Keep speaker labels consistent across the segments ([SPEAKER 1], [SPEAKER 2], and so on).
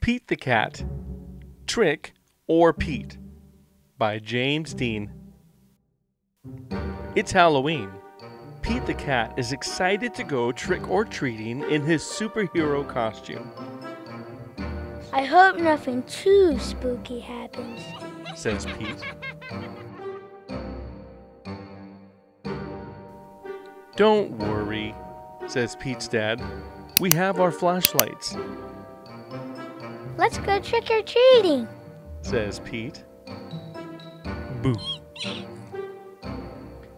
[SPEAKER 1] Pete the Cat, Trick or Pete by James Dean. It's Halloween. Pete the Cat is excited to go trick-or-treating in his superhero costume.
[SPEAKER 2] I hope nothing too spooky happens,
[SPEAKER 1] says Pete. Don't worry, says Pete's dad. We have our flashlights.
[SPEAKER 2] Let's go trick-or-treating,
[SPEAKER 1] says Pete. Boo.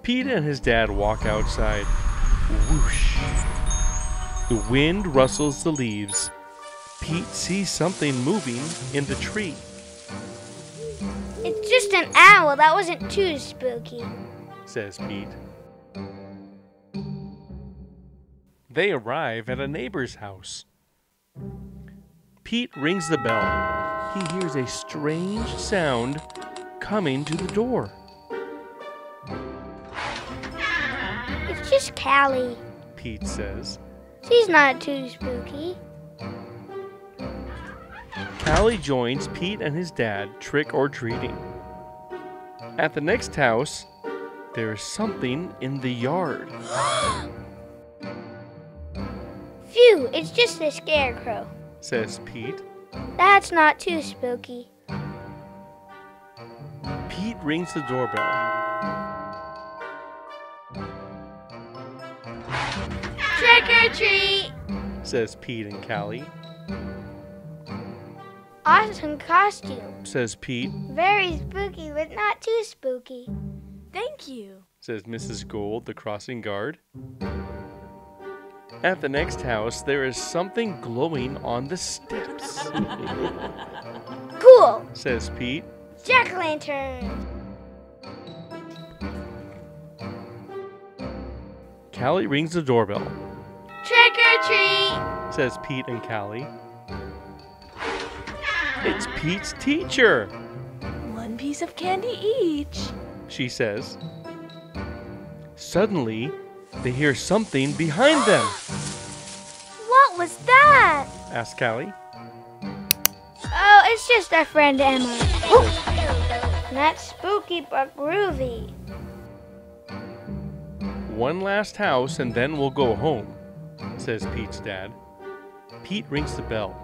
[SPEAKER 1] Pete and his dad walk outside. Whoosh. The wind rustles the leaves. Pete sees something moving in the tree.
[SPEAKER 2] It's just an owl. That wasn't too spooky,
[SPEAKER 1] says Pete. They arrive at a neighbor's house. Pete rings the bell. He hears a strange sound coming to the door.
[SPEAKER 2] It's just Callie,
[SPEAKER 1] Pete says.
[SPEAKER 2] She's not too spooky.
[SPEAKER 1] Callie joins Pete and his dad trick-or-treating. At the next house, there is something in the yard.
[SPEAKER 2] Phew, it's just a scarecrow,
[SPEAKER 1] says Pete.
[SPEAKER 2] That's not too spooky.
[SPEAKER 1] Pete rings the doorbell.
[SPEAKER 2] Trick or treat,
[SPEAKER 1] says Pete and Callie.
[SPEAKER 2] Awesome costume,
[SPEAKER 1] says Pete.
[SPEAKER 2] Very spooky, but not too spooky.
[SPEAKER 3] Thank you,
[SPEAKER 1] says Mrs. Gold, the crossing guard. At the next house, there is something glowing on the steps.
[SPEAKER 2] Cool,
[SPEAKER 1] says Pete.
[SPEAKER 2] Jack-o'-lantern.
[SPEAKER 1] Callie rings the doorbell.
[SPEAKER 2] Trick or treat,
[SPEAKER 1] says Pete and Callie. It's Pete's teacher.
[SPEAKER 3] One piece of candy each,
[SPEAKER 1] she says. Suddenly, they hear something behind them.
[SPEAKER 2] What was that?
[SPEAKER 1] asks Callie.
[SPEAKER 2] Oh, it's just our friend Emma. Not spooky, but groovy.
[SPEAKER 1] One last house and then we'll go home, says Pete's dad. Pete rings the bell.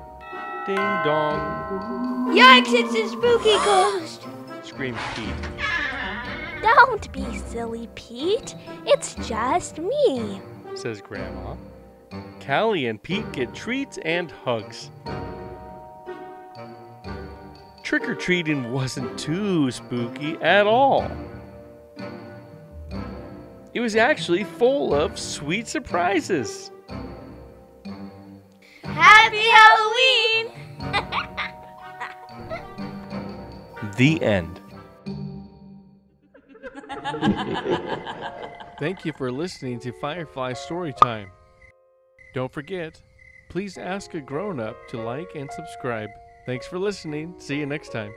[SPEAKER 1] Ding dong,
[SPEAKER 2] Yikes, it's a spooky ghost.
[SPEAKER 1] screams Pete.
[SPEAKER 3] Don't be silly, Pete. It's just me,
[SPEAKER 1] says Grandma. Callie and Pete get treats and hugs. Trick-or-treating wasn't too spooky at all. It was actually full of sweet surprises.
[SPEAKER 2] Happy Halloween!
[SPEAKER 1] The end. Thank you for listening to Firefly Storytime. Don't forget, please ask a grown-up to like and subscribe. Thanks for listening. See you next time.